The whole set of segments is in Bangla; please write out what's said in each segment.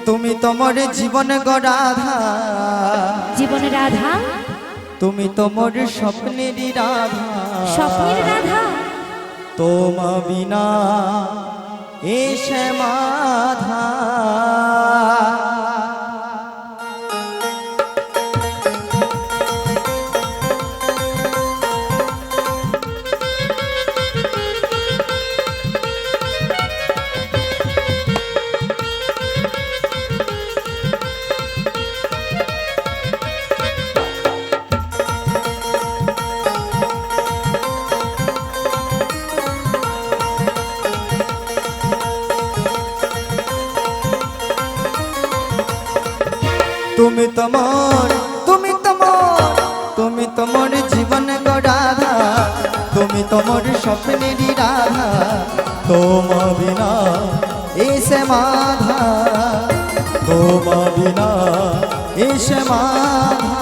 তুমি তোমার জীবন গড়াধা, জীবনের রাধা, তুমি তোমার স্বপ্নের রাধা, স্বপ্নের রাধা। তোমা বিনা এ শ্যামাধা। তুমি তোমার, তুমি তোমার, তুমি তোমার জীবন গড়াধা, তুমি তোমার স্বপ্নের রাধা, তোমা বিনা এ শ্যামাধা, তোমা বিনা এ শ্যামাধা।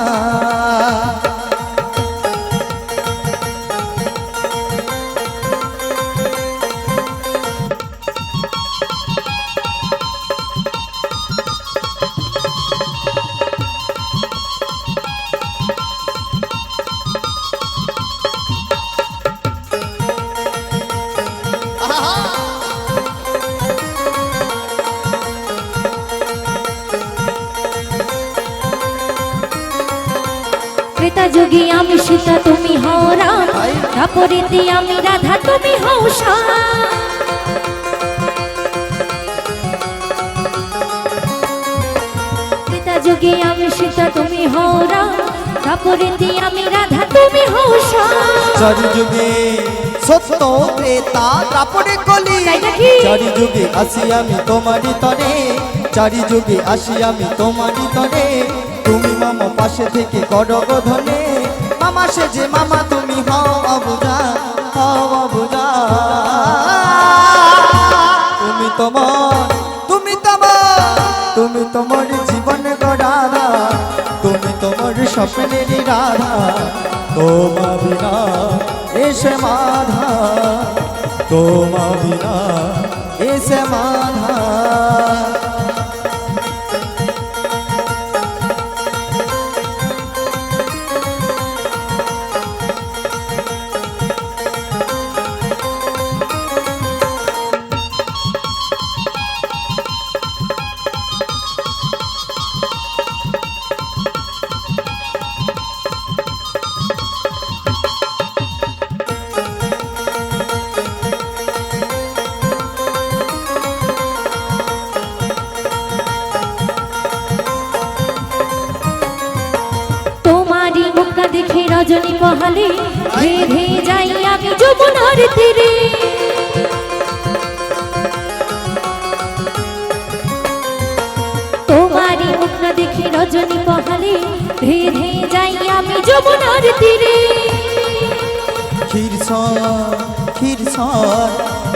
ত্রেতা যুগে আমি সীতা, তুমি হও রাম, দ্বাপরেতে আমি রাধা, তুমি হও শ্যাম। ত্রেতা যুগে আমি সীতা, তুমি হও রাম, দ্বাপরেতে আমি রাধা, তুমি হও শ্যাম। চারি যুগে সত্য ত্রেতা তারপরে কলি, চারি যুগে আসি আমি তোমারই তরে, চারি যুগে আসি আমি তোমারই তরে। তুমি মামা পাশে থেকে করো ধনে, মামা সে যে মামা তুমি হও অবুজা, হও অবুজা। তুমি তোমার, তুমি তোমার, তুমি তোমার জীবন গড়াধা, তুমি তোমার স্বপ্নের রাধা, তোমা বিনা এ শ্যামাধা, তোমা বিনা এ শ্যামাধা। দেখে রজনী পহালে ধেয়ে ধেয়ে যাই আমি যমুনার তীরে। তোমারই মুখ না দেখে রজনী পহালে ধেয়ে ধেয়ে যাই আমি যমুনার তীরে। ক্ষীরসর, ক্ষীরসর,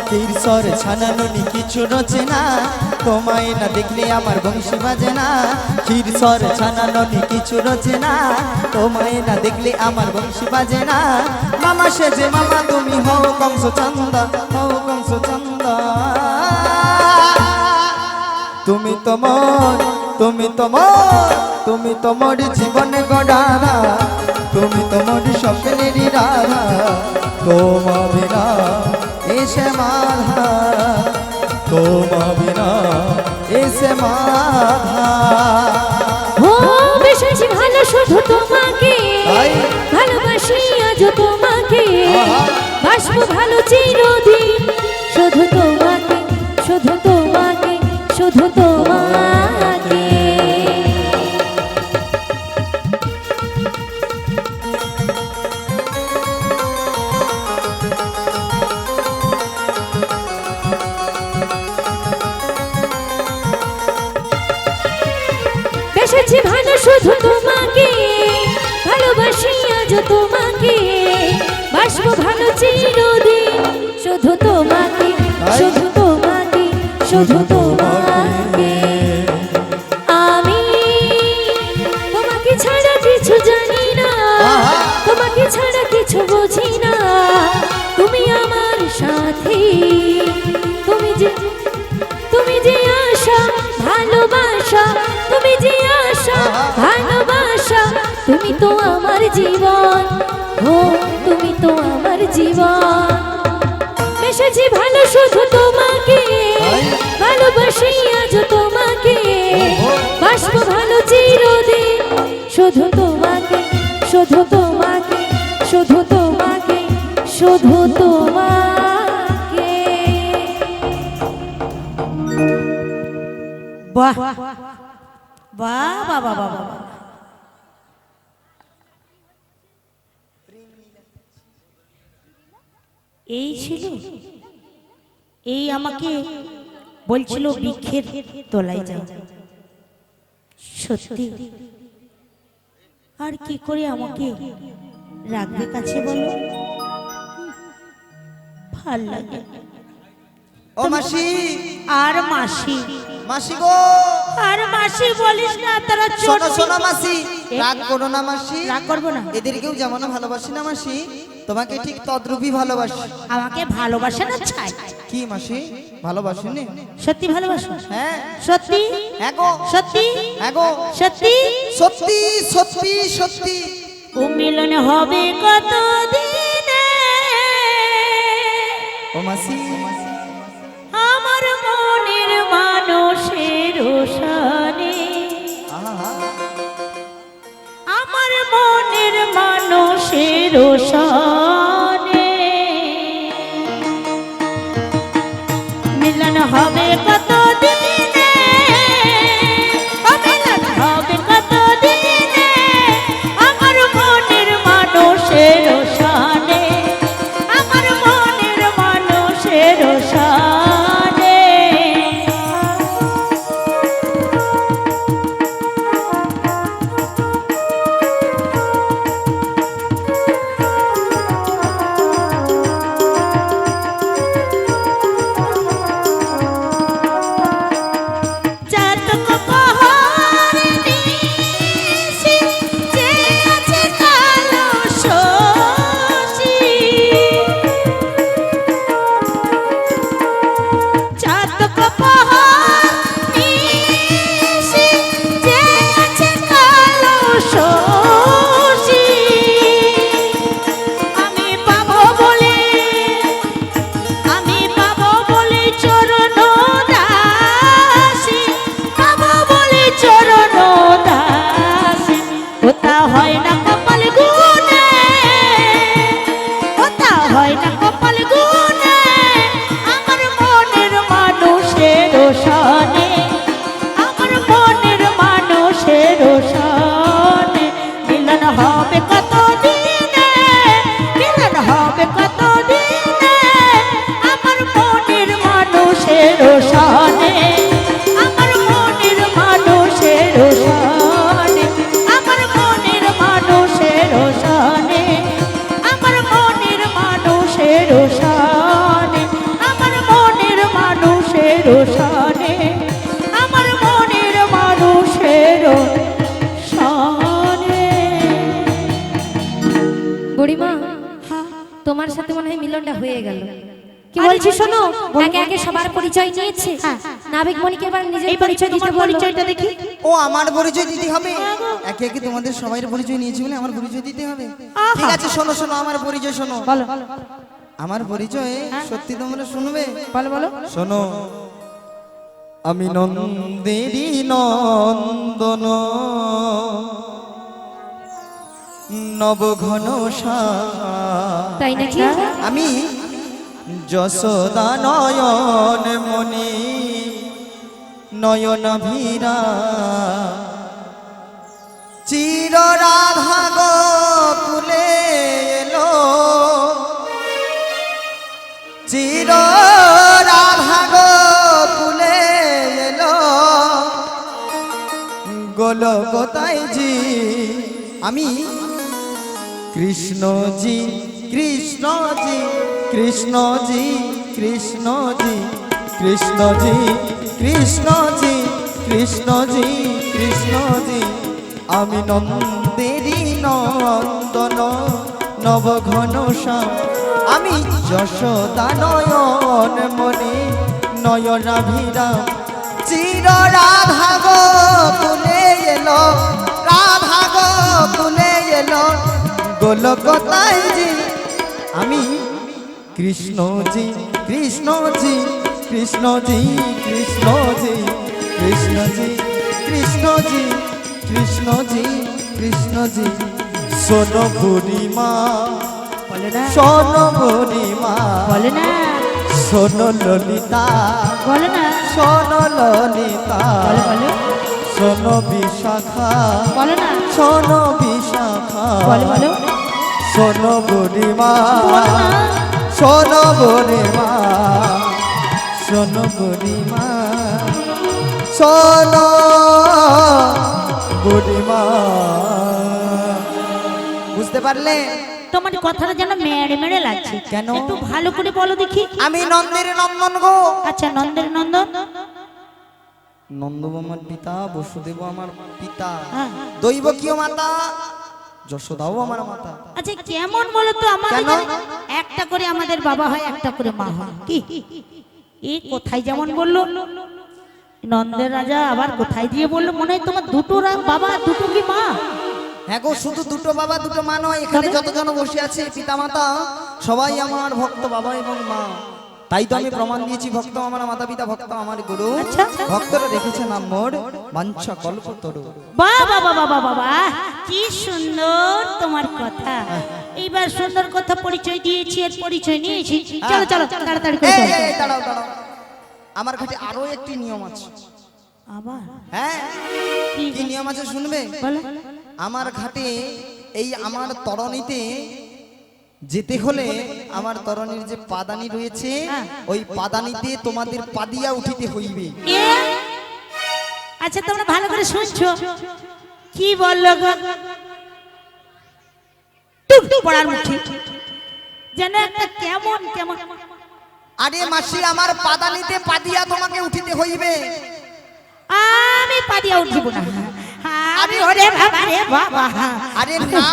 ক্ষীরসর ছানানুনি কিছু রচে না, তোমায় না দেখলে আমার বংশী বাজে না। ক্ষীরসর ছানানুনি কিছু রচে না, তোমায় না দেখলে আমার বংশী বাজে না। মামা সে যে মামা তুমি হও কংস চন্দা, হও কংস চন্দা। তুমি তোমার, তুমি তোমার, তুমি তোমার জীবন গড়াধা, তুমি তোমার স্বপ্নের রাধা, তোমা বিনা এ শ্যামাধা, তোমা বিনা এ শ্যামাধা। ও বেশি ভালো শুধু তোমাকে, ভালোবাসি আজ তোমাকে, বাসবো ভালো চিরদিন শুধু তোমাকে, শুধু তোমাকে, শুধু তোমাকে। বেশি ভালো শুধু তোমাকে, ভালোবাসি আজ তোমাকে, বাসবো ভালো চিরদিন শুধু তোমাকে, শুধু তোমাকে, শুধু তোমাকে। আমি তোমাকে ছাড়া কিছু জানি না, তোমাকে ছাড়া কিছু বুঝি না। তুমি আমার সাথী, তুমি যে আশা ভালোবাসা ভরসা, তুমি যে আশা ভালোবাসা, তুমি তো আমার জীবন, ও তুমি তো আমার জীবন। বেসেছি ভালো শুধু তোমাকে, ভালোবাসি আজ তোমাকে, বাসবো ভালো চিরদিন শুধু তোমাকে, শুধু তোমাকে, শুধু তোমাকে, শুধু তোমাকে। বাহ বাহ বাহ বাহ বাহ বাহ। এই ছিল, এই আমাকে বলছিল বৃক্ষের তলায় যাও। সত্যি আর কি করে আমাকে রাখবে কাছে বলো? ভাল লাগে। ও মাসি, আর মাসি, মাসি গো, আর মাসি বলিস না, তারা শোনো ছোট। শোনো মাসি, রাগ করো না মাসি, রাগ করবো না। এদেরকেও যেমন ভালোবাসি না মাসি, তোমাকে ঠিক তদ্রূপই ভালোবাসি। আমাকে ভালোবাসে না ছাই? কি মাসি, ভালোবাসেনি? সত্যি ভালোবাসো? হ্যাঁ সত্যি? হ্যাঁ গো, সত্যি? হ্যাঁ গো, সত্যি? সত্যি সত্যি সত্যি। ও মিলন হবে কত দিনে, ও মাসি, আমার মনের মানুষের সানে, আহা, আমার মনের মানুষের সানে মিলন হবে কত দিনে, ও মিলন হবে কত দিনে, আমার মনের মানুষের সানে, আমার মনের মানুষের সানে। চাতক পাহাড়ে নিশি, যে আছে কালো শশী। চাতক পাহাড় নিশি, যে আছে কালো শশী। আমি পাবো বলে, আমি পাবো বলে চরণ দাসী, পাবো বলে চরণ দাসী। ওটা হয় না কপাল গুনে, ওটা হয় না কপাল গুনে, আমার মনের মানুষের সানে, আমার মনের মানুষের সানে মিলন হবে কত দিনে, মিলন হবে কত দিনে, আমার মনের মানুষের সানে, আমার মনের মানুষের সানে, আমার মনের মানুষের সানে, আমার মনের মানুষের সানে, আমার মনের মানুষের সানে, আমার মনের মানুষের সানে। বুড়িমা, তোমার সাথে মনে হয় মিলনটা হয়ে গেল। কি বলছি শোনো, একে একে সবার পরিচয় নিয়েছে, নাবিক মণিকে এবার নিজের এইবার পরিচয় দিতে তোমার বলো। পরিচয়টা দেখি। ও আমার পরিচয় দিতে হবে? একে একে তোমাদের সবাই পরিচয় নিয়েছি বলে আমার পরিচয় দিতে হবে? ঠিক আছে, শোনো শোনো, আমার পরিচয় শোনো। বলো আমার পরিচয় সত্যি তোমরা শুনবে? বলো বলো। শোনো, আমি নন্দেরি নন্দন, নবঘন তাই নাকি? আমি যশোদা নয়ন মণি, নয়ন ভীরা, চির রাধা গোকুলে এলো, চির রাধা গোকুলে এলো, গোলকতায় জি আমি কৃষ্ণজি, কৃষ্ণজি, কৃষ্ণজি, কৃষ্ণজি, কৃষ্ণজি, কৃষ্ণজি, কৃষ্ণজি, কৃষ্ণজি। আমি নন্দেরি নন্দন, নবঘন শ্যাম, আমি যশোদা নয়ন মণি, নয়নাভিরাম, চির রাধা গো বলো কোথায় যে আমি কৃষ্ণজি কৃষ্ণজি কৃষ্ণজি কৃষ্ণজি কৃষ্ণজি কৃষ্ণজি কৃষ্ণজি কৃষ্ণজি শোনো বুড়িমা বলো না শোনো বুড়িমা বলো না শোনো ললিতা বলো না শোনো ললিতা বলো বলো শোনো বিশাখা বলো না শোনো বিশাখা বলো বলো শোনো বুড়িমা বলো না শোনো বুড়িমা শোনো বুড়িমা শোনো বুড়িমা বুঝতে পারলে তোমার কথাটা যেন মেরে মেরে লাগছে কেন? একটু ভালো করে বলো দেখি আমি নন্দের নন্দন গো আচ্ছা নন্দের নন্দন নন্দব আমার পিতা বসুদেব আমার পিতা হ্যাঁ। দৈবকীয় মাতা যশোদাও আমার মাতা আচ্ছা কেমন বলো তো আমাদের কেন? এখানে একটা করে আমাদের বাবা হয় একটা করে মা হয় কি এই কোথায় যেমন বললো নন্দের রাজা আবার কোথায় দিয়ে বললো মনে হয় তোমার দুটো বাবা দুটো কি মা হ্যাঁ গো শুধু দুটো বাবা দুটো মা নয় এখানে তবে? যতজন বসে আছে পিতা মাতা সবাই আমার ভক্ত বাবা এবং মা তাই তো আমি প্রমাণ দিয়েছি ভক্ত আমার মাতা পিতা ভক্ত আমার গুরু আচ্ছা। ভক্তরা রেখেছে নাম মোর বাঞ্ছা কল্পতরু বাবা বাবা বাবা বাবা কি সুন্দর তোমার কথা এইবার সুন্দর কথা পরিচয় দিয়েছি আর পরিচয় নিয়েছি চলো চলো তাড়াতাড়ি করে এই, চলো। এই, দাঁড়াও দাঁড়াও আমার কাছে আরো একটি নিয়ম আছে আবার হ্যাঁ কি কি নিয়ম আছে শুনবে বলো আমার ঘাটে এই আমার তরণীতে যেতে হলে আমার তরণীর যে পাদানি রয়েছে হ্যাঁ। ওই পাদানিতে তোমাদের পাদিয়া উঠিতে হইবে এ আচ্ছা তোমরা ভালো করে শুনছো কি বললো গো টুক টুক পড়ার মুখে যেন একটা কেমন কেমন আরে মাসি আমার পাদানিতে পাদিয়া তোমাকে উঠিতে হইবে আমি পাদিয়া উঠিব না আমি ওরে বাবা রে বাবা আরে না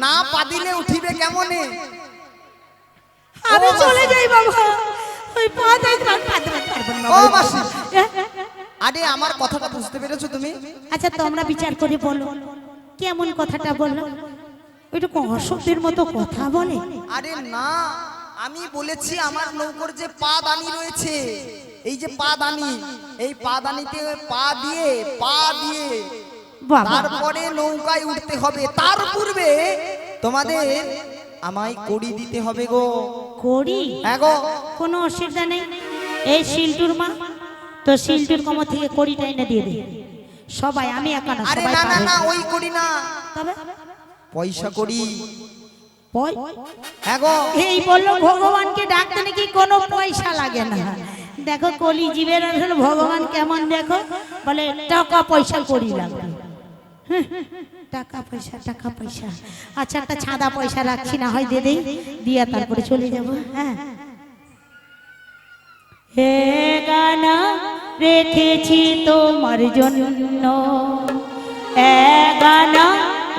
না পাদিলে উঠিবে কেমনে আমি চলে যাই বাবা ওই পাদাই পারবো না ও বাবা। মাসি আরে আমার কথাটা বুঝতে পেরেছো তুমি আচ্ছা তোমরা বিচার করে বলো কেমন কথাটা বললো ওইটা অসভ্যের মতো কথা বলে আরে না আমি বলেছি আমার নৌকর যে পাদানি রয়েছে এই যে পাদানি এই পাদানিতে পা দিয়ে বাবা তারপরে নৌকায় উঠতে হবে তার পূর্বে তোমাদের আমায় কড়ি দিতে হবে গো করি হ্যাঁ গো কোনো অসুবিধা নেই এই শিলটুর মা তো শিলটুর কম থেকে কড়িটা এনে দিয়ে দে সবাই আমি একা না আরে সবাই না না পাবে। না ওই কড়ি না তবে পয়সা কড়ি পয়- হ্যাঁ গো এই বললো ভগবানকে ডাকতে নাকি কোনো পয়সা লাগে না দেখো কলি জীবের আসলে ভগবান কেমন দেখো বলে টাকা পয়সা করি লাগবে হুঁ, টাকা পয়সা আচ্ছা একটা ছাদা পয়সা রাখছি না হয় দিয়ে দেই দিয়া তারপরে চলে যাব হ্যাঁ হে গানা রেখেছি তোমার জন্য এ গানা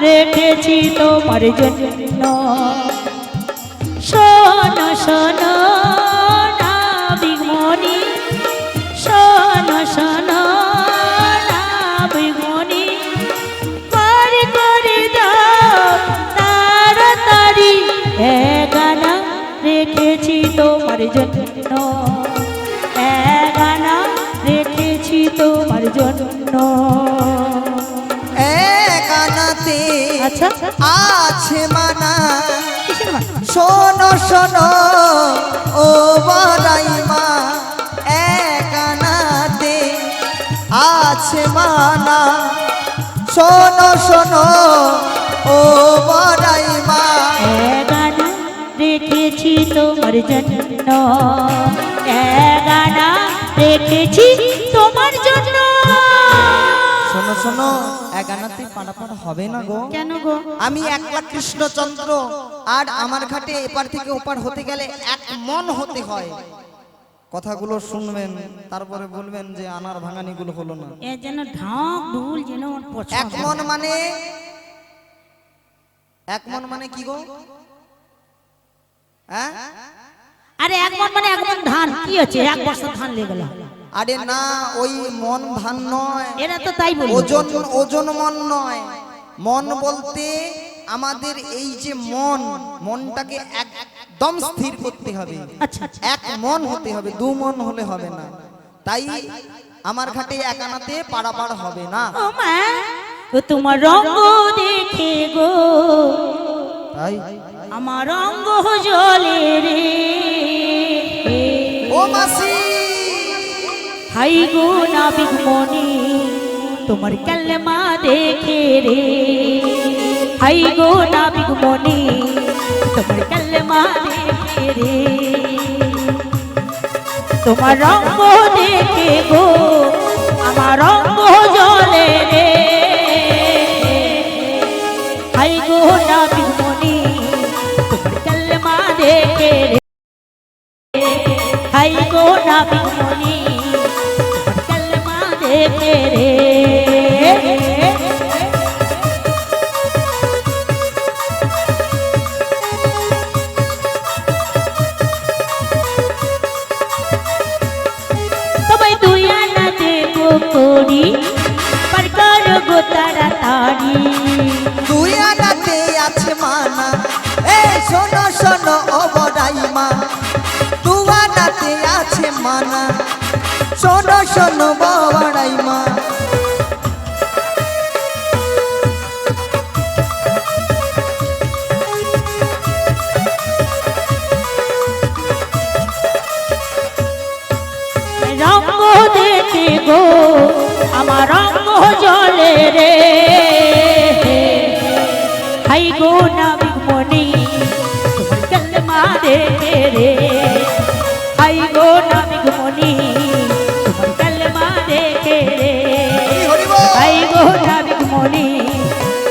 রেখেছি তোমার জন্য শোনো শোনো নাবিকমণি শোনো শোনো নাবিকমণি পার করে দাও তাড়াতাড়ি এ গানা রেখেছি তোমার জন্য এ গানা রেখেছি তোমার জন্য কানাতে আচ্ছা আছে মানা কিসের মা? শোনো শোনো ও বড়াইমা কানাতে আছে মানা শোনো শোনো ও বড়াইমা এ গানা রেখেছি তোমার জন্য এ গানা রেখেছি তোমার জন্য শোনো শোনো এগানাতে পাড়াপাড় হবে না গো কেন গো আমি একলা কৃষ্ণচন্দ্র আর আমার ঘাটে এপার থেকে ওপার হতে গেলে এক মন হতে হয় কথাগুলো শুনবেন তারপরে বলবেন যে আনার ভাঙানিগুলো হলো না এ যেন ঢাক ঢুল যেন আমার এক পছন্দ মন মানে এক মন মানে কি গো হ্যাঁ আরে এক মন মানে এক মন ধান কি হচ্ছে এক বস্তা ধান লেগে গেল আরে না ওই মন ধান নয় এরা তো তাই বলি ওজন ওজন মন নয় মন বলতে আমাদের এই যে মনটাকে একদম স্থির করতে হবে। আচ্ছা আচ্ছা। এক মন হতে হবে, দু মন হলে হবে না। তাই আমার ঘাটে এক আনাতে পারাপার হবে না। ও মা, ও তোমার রঙ্গ দেখে গো তাই আমার রঙ্গ জলে রে। ও মাসি, হাই গো নাবিক মনি তোমার কালেমা দেখে রে। হাই গো নাবিক মনি তোমার কালেমা দেখে রে। তোমার রঙ্গ দেখে গো আমার রঙ্গ জলে রে। হাই গো নাবিক মনি তোমার কালেমা দেখে রে। হাই গো নাবিক মনি তোমার কালেমা দেখে রে। তোমায় দুই আনা দেবো করি পার করো গো তাড়াতাড়ি। তুই আনাতে আছে মানা, এ শোনো শোনো ও বড়াইমা। তুই আনাতে আছে মানা, শোনো শোনো বড়াইমা। রঙ্গ দেখে গো আমার রঙ্গ জলে রে। হাই গো নাবিক মনি তোমার কালেমা দেখে রে। হাই গো নাবিক মনি তোমার কালেমা দেখে রে। হাই গো নাবিক মনি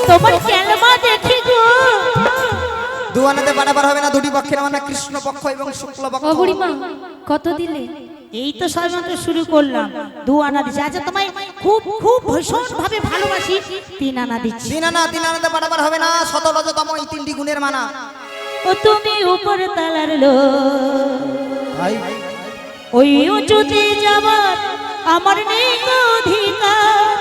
তোমার কালেমা দেখে গো। দু আনাতে পারাপার হবে না, দুটি পক্ষের মানে কৃষ্ণ পক্ষ এবং শুক্ল পক্ষ। ও বুড়িমা কত দিলে? এই তো সবেমাত্র শুরু করলাম, 2 আনা দিচ্ছি। আচ্ছা তোমায় খুব খুব ভীষণ ভাবে ভালোবাসি, 3 আনা দিচ্ছি। তিন আনাতে পারাপার হবে না, শত রজতম এই 3টি গুণের মানা। ও তুমি উপর তালার লো, ভাই ওই উঁচুতে যাবার আমার নেই অধিকার।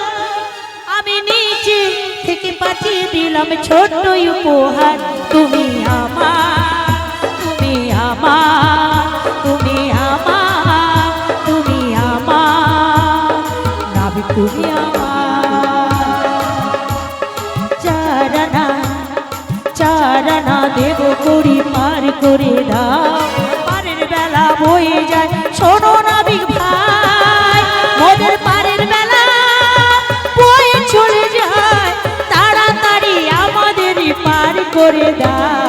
আমি নিচে থেকে পাঠিয়ে দিলাম ছোট্ট উপহার। তুমি আমার, তুমি আমার, তুমি আমার, তুমি আমার নাবিক, তুমি আমার। চারানা দেব করি পার করে দাও। পারের বেলা বয়ে যায় শোনো নাবিক ভাই, মোদের পারের বেলা বয়ে চলে যায়। তাড়াতাড়ি আমাদেরই পার করে দাও।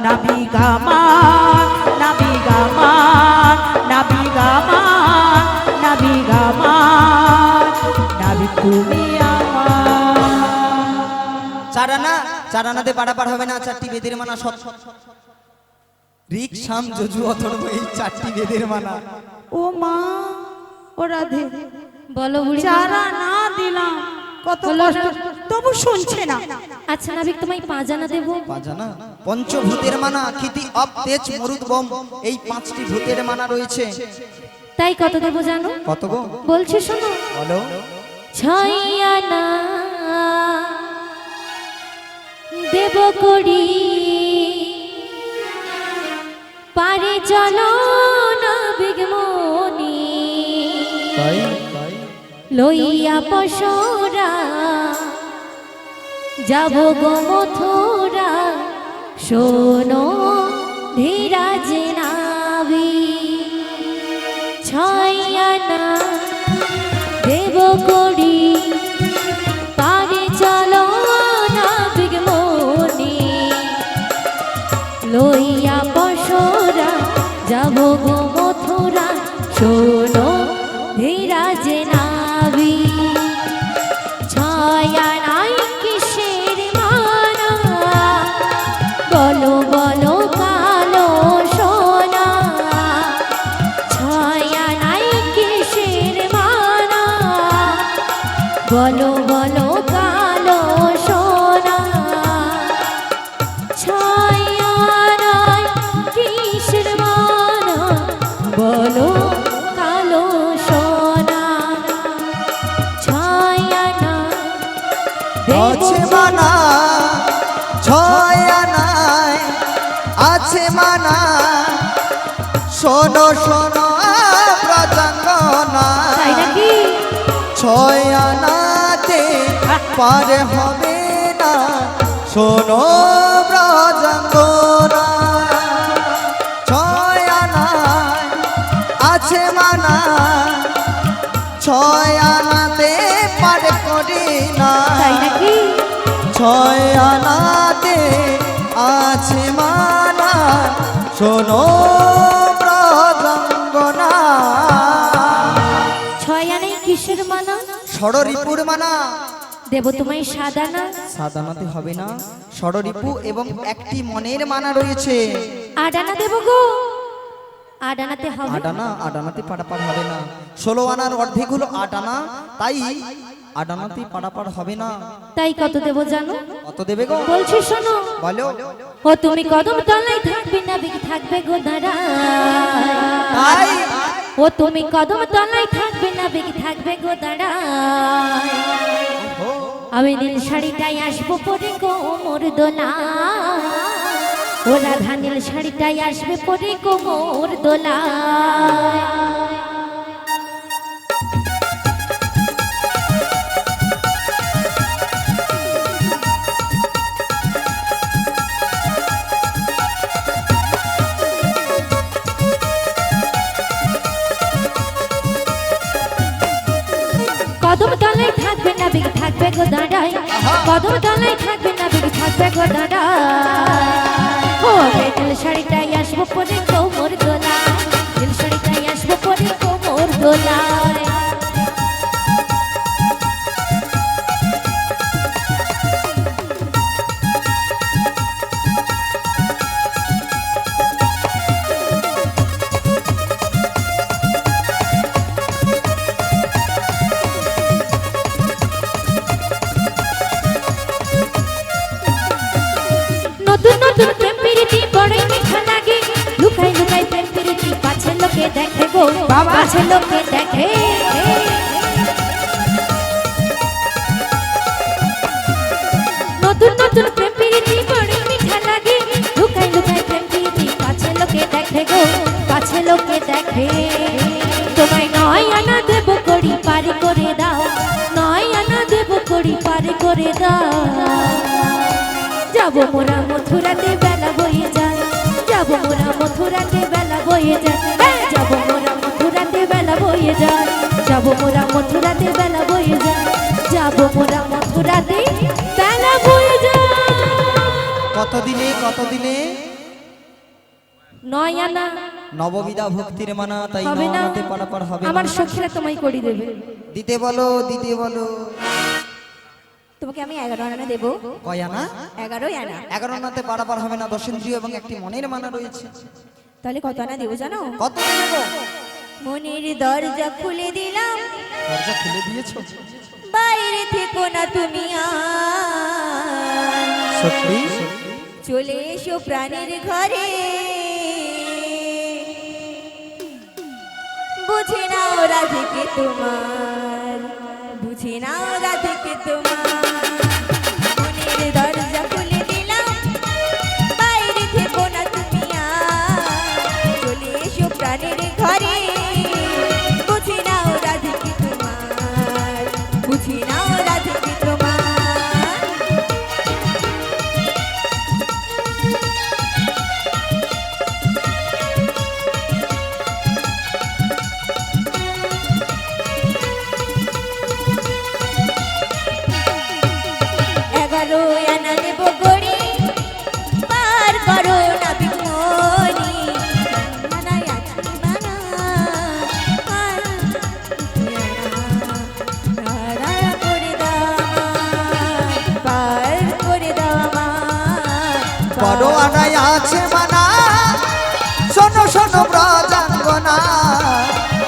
নাবিক আমার, নাবিক আমার, নাবিক আমার, নাবিক আমার, নাবিক তুমি আমার। চারানাতে পারাপার হবে না, 4টি বেদের মানা। ঋক সাম যজু অথর্ব এই 4টি বেদের মানা। ও মা, ও রাধে, বলো বুড়িমা। চারা না দিলাম কত হলো কষ্ট, না? তবু শুনছে না। আচ্ছা নাবিক তোমায় 5 আনা দেবো। বাজানা পঞ্চভূতের মানা, ক্ষিতি অপ তেজ মরুদ বম, এই 5টি ভূতের মানা রয়েছে। তাই কত দেবো জানো? কত গো? বলছি শোনো। বলো। 6 আনা দেব করি পারে চলো নাবিক মনি। তাই লইয়া পশরা যাব গো মথুরা। শোনো ধীরাজ নাবি, 6 আনা দেব করি পারে চলো নাবিক মনি। লইয়া পশরা যাব গো মথুরা। শোনো ধীরাজ নাবি, 6 আনাই কিসের মানা। বলো বলো কালো সোনা, 6 আনাই কিসের মানা। বলো বলো কালো সোনা, 6 আনাই কিসের মানা। বলো কালো সোনা, 6 আনা দেব আছে মানা মানা শোনো শোনো ব্রজাঙ্গনা তাই নাকি? ছয় আনাতে পার হবে না শোনো ব্রজাঙ্গনা ছয় আনায় আছে মানা ছয় আনাতে পার করি না তাই নাকি? ছয় আনাতে আছে মানা শোনো ব্রজাঙ্গনা ছয় আনাই কিসের মানা? ষড়রিপুর মানা দেব তোমায় সাদানা? সাদানাতে হবে না ষড়রিপু এবং একটি মনের মানা রয়েছে আডানা দেব গো? আডানাতে হবে? আডানাতে পারাপার হবে না 16 আনার অর্ধেক হলো 8 আনা তাই আডানাতে পারাপার হবে না তাই কত দেব জানো? কত দেবে গো বলছি শোনো। বলো ও তুমি কদম তলায় থাকবে না বিগ থাকবে গো দাঁড়ায়। তাই ও তুমি কদম তলায় থাকবে না বিগ থাকবে গো দাঁড়ায়। আমি নীল শাড়িটাই আসবো পরে কোমর দোলা ও রাধা নীল শাড়িটাই আসবে পরে কোমর দোলা কদম তলায় থাকবে না বিগ থাকবে গো দাঁড়ায় কদম তলায় থাকবে না বিগ থাকবে গো দাঁড়ায় ও নীল শাড়িটাই আসবো পরে কোমর দোলা নীল শাড়িটাই আসবো পরে কোমর দোলায় নতুন নতুন প্রেম প্রীতি বড়ই মিঠা লাগে লুকাই লুকাই প্রেম প্রীতি পাছে লোকে দেখে গো পাছে লোকে দেখে নতুন নতুন প্রেম প্রীতি বড়ই মিঠা লাগে লুকাই লুকাই প্রেম প্রীতি পাছে লোকে দেখে গো পাছে লোকে দেখে তোমায় নয় আনা দেব করি পারে করে দাও নয় আনা দেব করি পারে করে দাও যাবো মোরা মথুরাতে বেলা বয়ে যায় যাবো মোরা মথুরাতে বেলা বয়ে যায় যাবো মোরা মথুরাতে বেলা বয়ে যায় যাবো মোরা মথুরাতে বেলা বয়ে যায় যাবো মোরা মথুরাতে বেলা বয়ে যায় কত দিলে নয় আনা নববিধা ভক্তির মানা তাই হবে না নয়নাতে পারাপার হবে না আমার সখীরা তোমায় করে দেবে দিতে বলো তোমাকে আমি 11 আনা দেবো কয় আনা 11 আনা 11 আনাতে পারাপার হবে না দশেন্দ্রীয় এবং একটি মনের মানা রয়েছে তাহলে কত আনা দেবো জানো কত দেবে গো মনের দরজা খুলে দিলাম দরজা খুলে দিয়েছো বাইরে থেকো না তুমি সত্যি চলে এসো প্রাণের ঘরে বুঝে নাও রাধিকে তোমার বুঝে নাও রাধিকে তোমার মনের দরজা খুলে দিলাম বাইরে থেকো না তুমি চলে এসো প্রাণের ঘরে বুঝে নাও রাধিকে তোমার বুঝে নাও রাধিকে তোমার আনা দেব গড়ি পার করো না বিমনি মানাই আছে মানা করে দাও পার করে দাও বড় আনাই আছে মানা শোনো শোনো ব্রজাঙ্গনা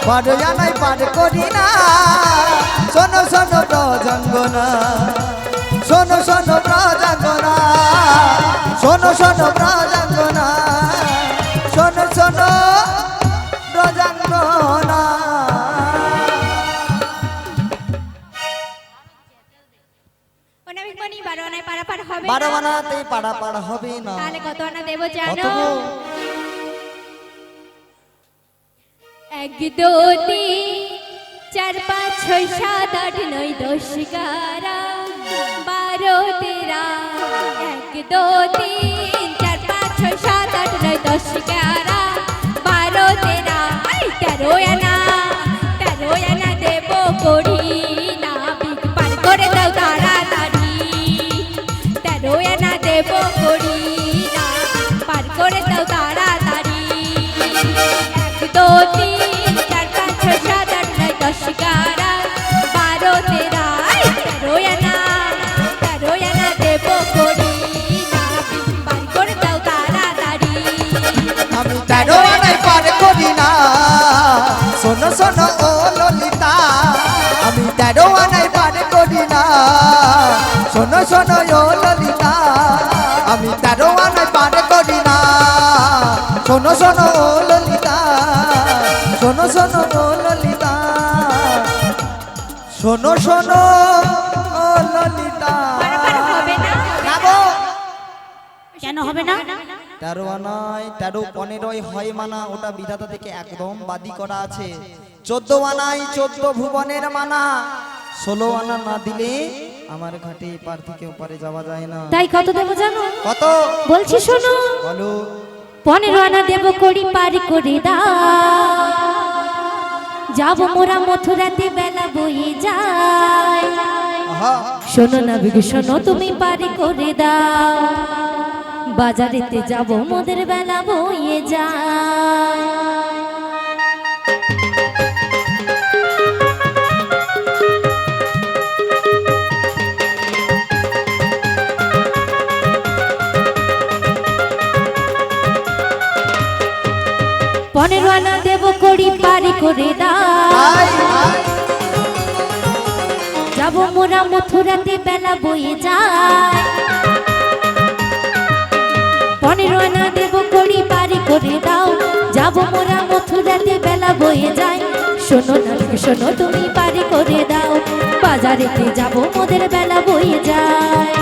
বড় আনাই পার করি না শোনো শোনো ব্রজাঙ্গনা শোনো শোনো ব্রজাঙ্গনা শোনো শোনো ব্রজাঙ্গনা শোনো শোনো ব্রজাঙ্গনা অনাবিক মনি 12 আনায় পারাপার হবে 12 আনাতে পারাপার হবে না তাহলে কত আনা দেবো কত জানো গো? এক দু তিন চার পাঁচ ছয় সাত আট নয় দশ এগারো বারো তেরা এক দু তিন চার পাঁচ ছয় সাত আট নয় দশ এগারো বারো তেরা তেরো আনা দেব করি না বিগ পার করে দাও তাড়াতাড়ি তেরো আনা দেব করি না পার করে দাও তাড়াতাড়ি এক দু তিন চার পাঁচ ছয় সাত আট নয় দশ এগারো বারো তেরা তেরো আনা দেব করি না পার করে দাও তাড়াতাড়ি আমি 13 আনায় পার করি না শোনো শোনো ও ললিতা আমি 13 আনায় পার করি না শোনো শোনো ও ললিতা আমি 13 আনায় পার করি না শোনো শোনো ও ললিতা শোনো শোনো ও ললিতা শোনো শোনো ও ললিতা হবে না গাবো কেন হবে না? 13 আনায় 13 15 হয় মানা ওটা বিধাতা থেকে একদম বাদি করা আছে 14 আনায় 14 ভুবনের মানা 16 আনা না দিলে আমার ঘাটে পার থেকে ওপারে যাওয়া যায় না তাই কত দেবো জানো? কত বলছি শোনো বলো 15 আনা দেব করি পার করে দাও যাব মোরা মথুরাতে বেলা বয়ে যায় আহা শোনো না বিগু শোনো তুমি পার করে দাও বাজারেতে যাব মোদের বেলা বয়ে যায় পনেরো আনা দেব করি পারি করে দাও আই আই যাব মোরা মথুরাতে বেলা বয়ে যায় 15 আনা দেব করি পারি করে দাও যাব মোরা মথুরাতে বেলা বয়ে যায় শোনো না শোনো তুমি পারি করে দাও বাজারেতে যাব মোদের বেলা বয়ে যায়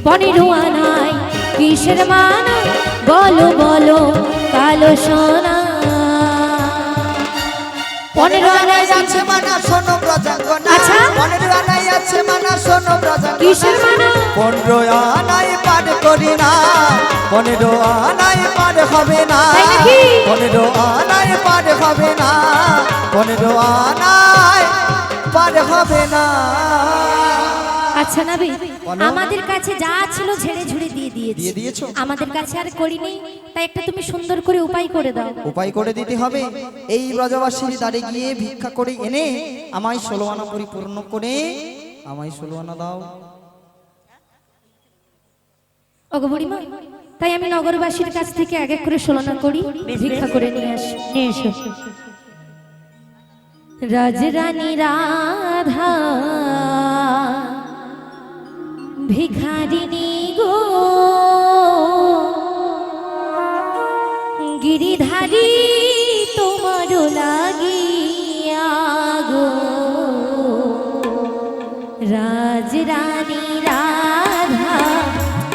পনেরো আনায় কিসের মানা বলো বলো কালো সোনা 15 আনায় আছে মানা শোনো ব্রজাঙ্গনা আচ্ছা। 15 আনায় আছে মানা শোনো ব্রজাঙ্গনা কিসের মানা 15 আনায় পার করি না 15 আনায় পার হবে না তাই নাকি? 15 আনায় পার হবে না 15 আনায় পার হবে না আচ্ছা নাবি বলো। আমাদের কাছে যা ছিল ঝেড়ে ঝুড়ে দিয়ে দিয়েছি দিয়ে দিয়েছো? আমাদের কাছে আর করিনি তাই একটা তুমি সুন্দর করে উপায় করে দাও উপায় করে দিতে হবে এই ব্রজবাসীর দ্বারে গিয়ে ভিক্ষা করে এনে আমায় 16 আনা পরিপূর্ণ করে আমায় 16 আনা দাও ওগো বুড়িমা তাই আমি নগরবাসীর কাছ থেকে এক এক করে 16 আনা করি ভিক্ষা করে নিয়ে আসি নিয়ে এসো রাজরানী রাধা ভিখারিনী গো গিরিধারী তোমার লাগিয়া গো রাজরানী রাধা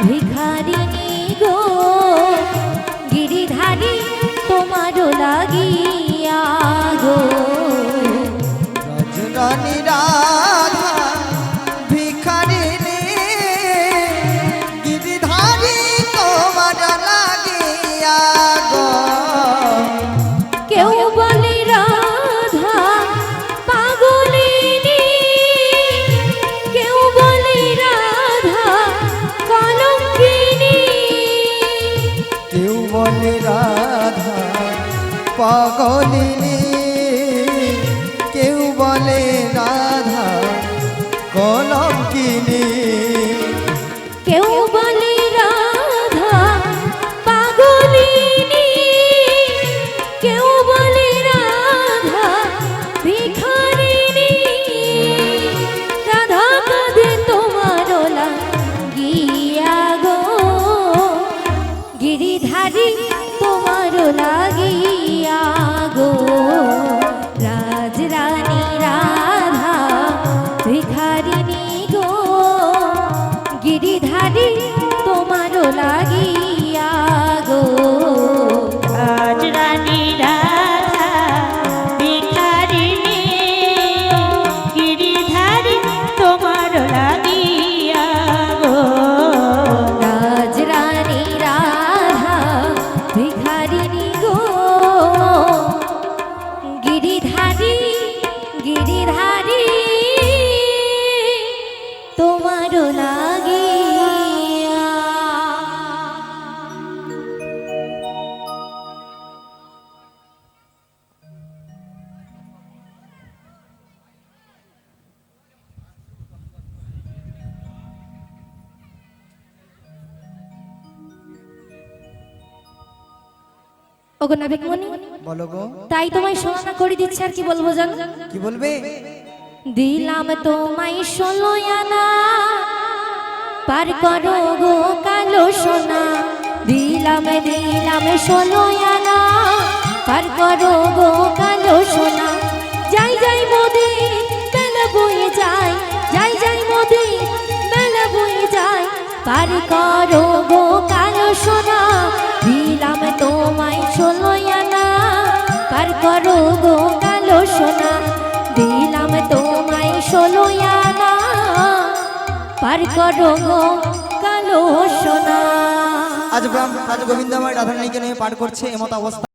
ভিখারিনী গো গিরিধারী তোমার লাগিয়া গো রাজরানী রাধা ভিখারিণী গিরিধারী তোমার লাগিয়া গো কেউ বলে রাধা পাগলিনী কেউ বলে রাধা কলঙ্কিনী কেউ বলে রাধা পাগলিনী কেউ বলে রাধা কলঙ্কিনী কেউ বলে রাধা পাগলিনী কেউ বলে রাধা ভিখারিণী রাধা কাঁদে তোমার লাগিয়া গো গিরিধারী তোমার লাগিয়া গো রাজ ভিখারিনী গো গিরিধারী তোমারও লাগিয়া গো আজ রানী রাধা ভিখারিণী গিরিধারী তোমার লাগিয়া গো রাজরানী রাধা ভিখারিনী গো গিরিধারী গিরিধারী তোমারও লাগিয়া ওগো নাবিকমণি বলো গো, তাই তোমায় সোনা করে দিচ্ছে আর কি বলবো জানো কি বলবে? দিলাম তোমায় 16 আনা পার করো গো কালো সোনা দিলাম 16 আনা পার করো গো কালো সোনা যাই যাই মোদি বেলা বয়ে যায় যাই যাই মোদি বেলা বয়ে যায় পার করো গো কালো সোনা দিলাম তোমায় 16 আনা পার করো গো কালো সোনা দিলাম তোমায় 16 আনা পার করো গো কালো সোনা আজ গোবিন্দময় রাধারানীকে নিয়ে পাঠ করছে এমত অবস্থা।